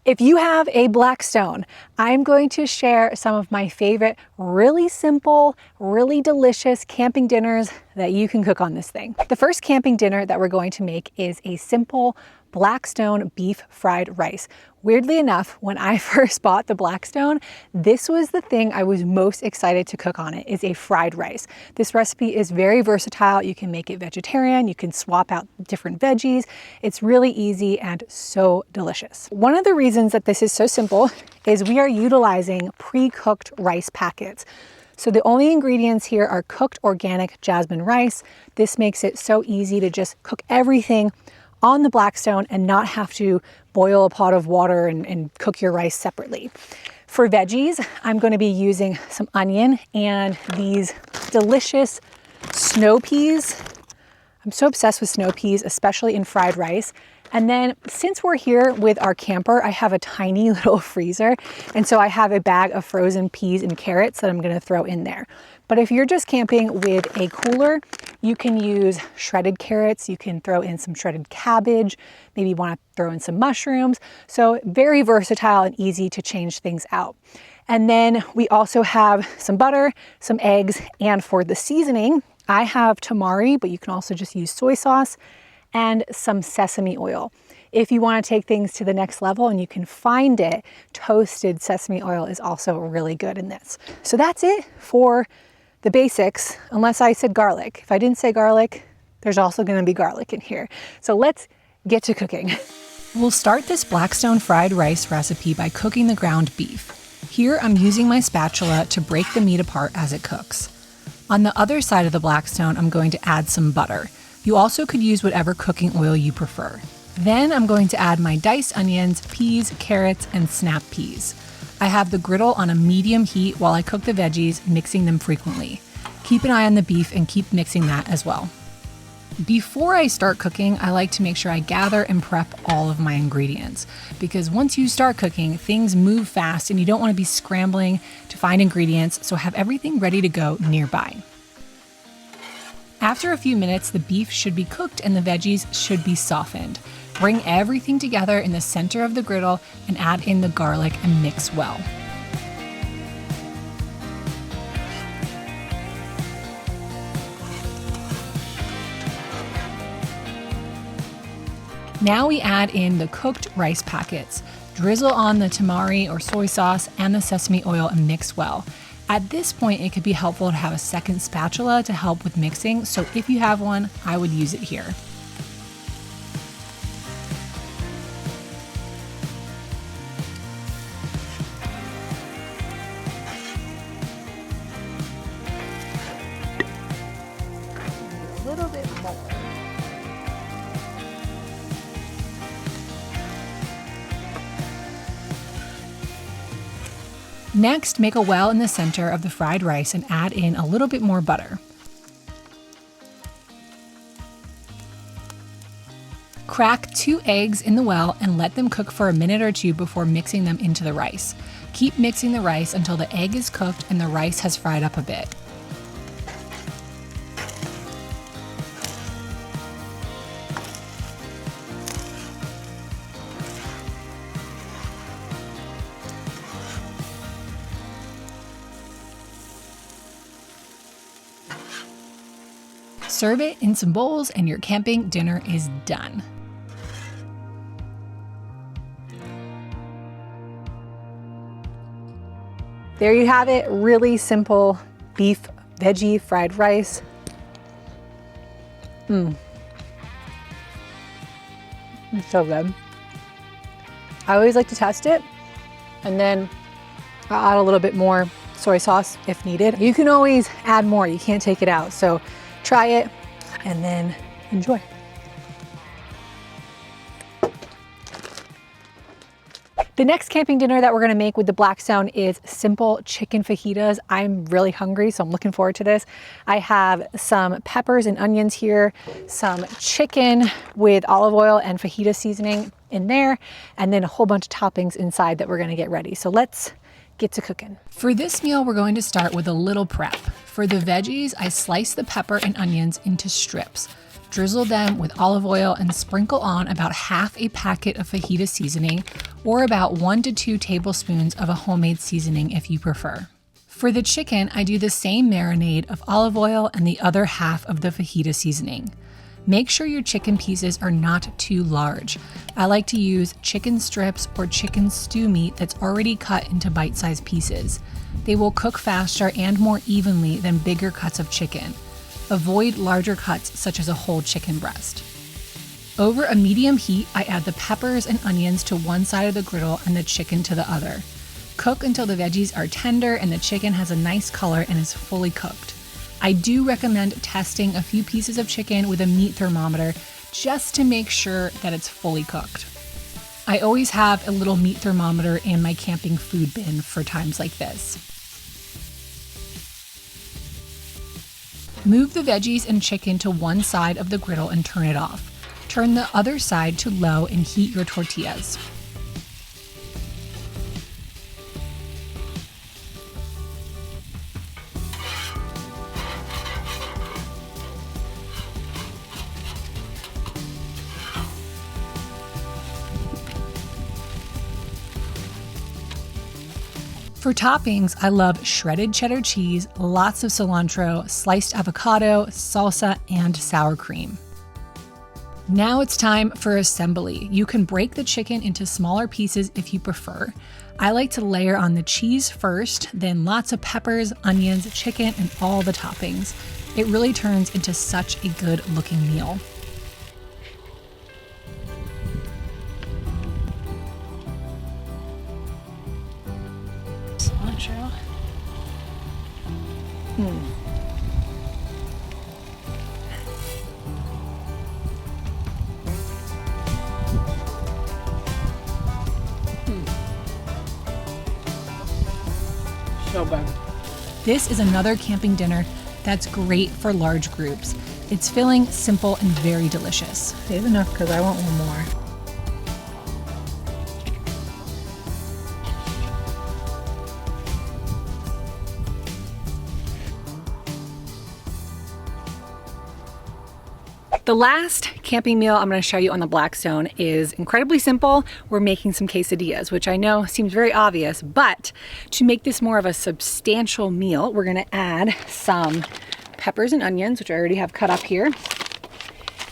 If you have a Blackstone, I'm going to share some of my favorite really simple, really delicious camping dinners that you can cook on this thing. The first camping dinner that we're going to make is a simple Blackstone beef fried rice. Weirdly enough, when I first bought the Blackstone, this was the thing I was most excited to cook on it, is a fried rice. This recipe is very versatile. You can make it vegetarian, you can swap out different veggies. It's really easy and so delicious. One of the reasons that this is so simple is we are utilizing pre-cooked rice packets. So the only ingredients here are cooked organic jasmine rice. This makes it so easy to just cook everything on the Blackstone and not have to boil a pot of water and cook your rice separately. For veggies, I'm going to be using some onion and these delicious snow peas. I'm so obsessed with snow peas, especially in fried rice. And then since we're here with our camper, I have a tiny little freezer. And so I have a bag of frozen peas and carrots that I'm going to throw in there. But if you're just camping with a cooler, you can use shredded carrots, you can throw in some shredded cabbage, maybe you want to throw in some mushrooms. So very versatile and easy to change things out. And then we also have some butter, some eggs, and for the seasoning, I have tamari, but you can also just use soy sauce, and some sesame oil. If you want to take things to the next level and you can find it, toasted sesame oil is also really good in this. So that's it for the basics, unless I said garlic. If I didn't say garlic, there's also going to be garlic in here. So let's get to cooking. We'll start this Blackstone fried rice recipe by cooking the ground beef. Here I'm using my spatula to break the meat apart as it cooks. On the other side of the Blackstone, I'm going to add some butter. You also could use whatever cooking oil you prefer. Then I'm going to add my diced onions, peas, carrots, and snap peas. I have the griddle on a medium heat while I cook the veggies, mixing them frequently. Keep an eye on the beef and keep mixing that as well. Before I start cooking, I like to make sure I gather and prep all of my ingredients, because once you start cooking, things move fast and you don't want to be scrambling to find ingredients, so have everything ready to go nearby. After a few minutes, the beef should be cooked and the veggies should be softened. Bring everything together in the center of the griddle and add in the garlic and mix well. Now we add in the cooked rice packets. Drizzle on the tamari or soy sauce and the sesame oil and mix well. At this point, it could be helpful to have a second spatula to help with mixing, so if you have one, I would use it here. A little bit more. Next, make a well in the center of the fried rice and add in a little bit more butter. Crack 2 eggs in the well and let them cook for a minute or two before mixing them into the rice. Keep mixing the rice until the egg is cooked and the rice has fried up a bit. Serve it in some bowls and your camping dinner is done. There you have it, really simple beef veggie fried rice. It's so good. I always like to test it and then I'll add a little bit more soy sauce if needed. You can always add more, you can't take it out. So try it and then enjoy. The next camping dinner that we're gonna make with the Blackstone is simple chicken fajitas. I'm really hungry, so I'm looking forward to this. I have some peppers and onions here, some chicken with olive oil and fajita seasoning in there, and then a whole bunch of toppings inside that we're gonna get ready. So let's get to cooking. For this meal, we're going to start with a little prep. For the veggies, I slice the pepper and onions into strips. Drizzle them with olive oil and sprinkle on about half a packet of fajita seasoning or about 1 to 2 tablespoons of a homemade seasoning if you prefer. For the chicken, I do the same marinade of olive oil and the other half of the fajita seasoning. Make sure your chicken pieces are not too large. I like to use chicken strips or chicken stew meat that's already cut into bite-sized pieces. They will cook faster and more evenly than bigger cuts of chicken. Avoid larger cuts such as a whole chicken breast. Over a medium heat, I add the peppers and onions to one side of the griddle and the chicken to the other. Cook until the veggies are tender and the chicken has a nice color and is fully cooked. I do recommend testing a few pieces of chicken with a meat thermometer just to make sure that it's fully cooked. I always have a little meat thermometer in my camping food bin for times like this. Move the veggies and chicken to one side of the griddle and turn it off. Turn the other side to low and heat your tortillas. For toppings, I love shredded cheddar cheese, lots of cilantro, sliced avocado, salsa, and sour cream. Now it's time for assembly. You can break the chicken into smaller pieces if you prefer. I like to layer on the cheese first, then lots of peppers, onions, chicken, and all the toppings. It really turns into such a good looking meal. Cilantro. So good. This is another camping dinner that's great for large groups. It's filling, simple, and very delicious. Save enough because I want one more. The last camping meal I'm going to show you on the Blackstone is incredibly simple. We're making some quesadillas, which I know seems very obvious, but to make this more of a substantial meal, we're going to add some peppers and onions, which I already have cut up here,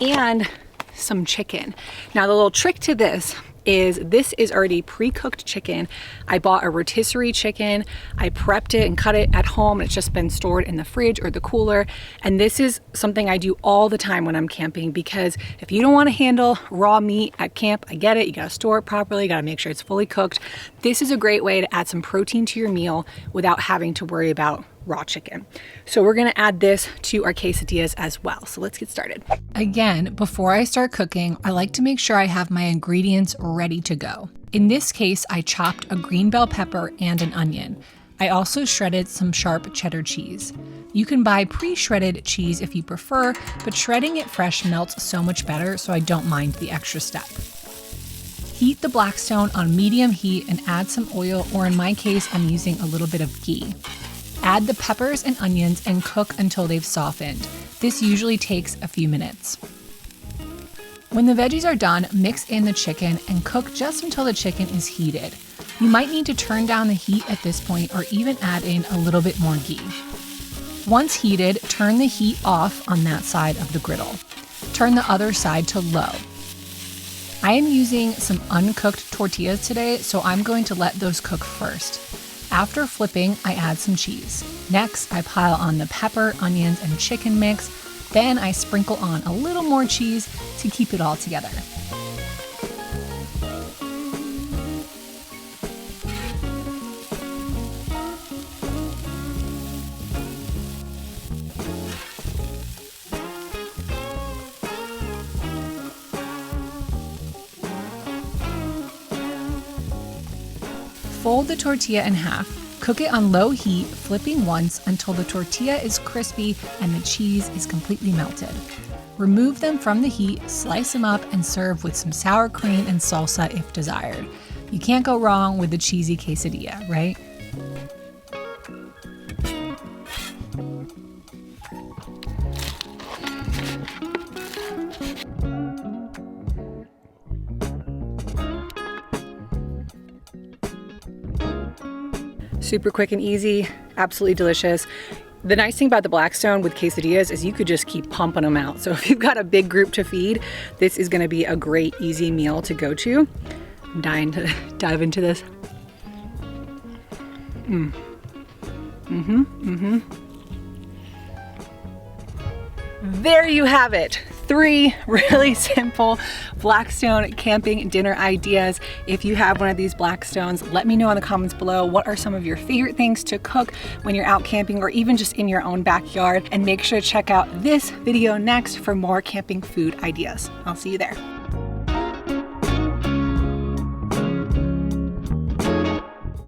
and some chicken. Now, the little trick to this is already pre-cooked chicken. I bought a rotisserie chicken. I prepped it and cut it at home. It's just been stored in the fridge or the cooler. And this is something I do all the time when I'm camping, because if you don't want to handle raw meat at camp, I get it. You gotta store it properly. You gotta make sure it's fully cooked. This is a great way to add some protein to your meal without having to worry about raw chicken. So we're gonna add this to our quesadillas as well. So let's get started. Again, before I start cooking, I like to make sure I have my ingredients ready to go. In this case, I chopped a green bell pepper and an onion. I also shredded some sharp cheddar cheese. You can buy pre-shredded cheese if you prefer, but shredding it fresh melts so much better, so I don't mind the extra step. Heat the Blackstone on medium heat and add some oil, or in my case, I'm using a little bit of ghee. Add the peppers and onions and cook until they've softened. This usually takes a few minutes. When the veggies are done, mix in the chicken and cook just until the chicken is heated. You might need to turn down the heat at this point or even add in a little bit more ghee. Once heated, turn the heat off on that side of the griddle. Turn the other side to low. I am using some uncooked tortillas today, so I'm going to let those cook first. After flipping, I add some cheese. Next, I pile on the pepper, onions, and chicken mix. Then I sprinkle on a little more cheese to keep it all together. Fold the tortilla in half. Cook it on low heat, flipping once until the tortilla is crispy and the cheese is completely melted. Remove them from the heat, slice them up, and serve with some sour cream and salsa if desired. You can't go wrong with the cheesy quesadilla, right? Super quick and easy, absolutely delicious. The nice thing about the Blackstone with quesadillas is you could just keep pumping them out. So if you've got a big group to feed, this is gonna be a great, easy meal to go to. I'm dying to dive into this. There you have it. 3 really simple Blackstone camping dinner ideas. If you have one of these Blackstones, let me know in the comments below what are some of your favorite things to cook when you're out camping or even just in your own backyard. And make sure to check out this video next for more camping food ideas. I'll see you there.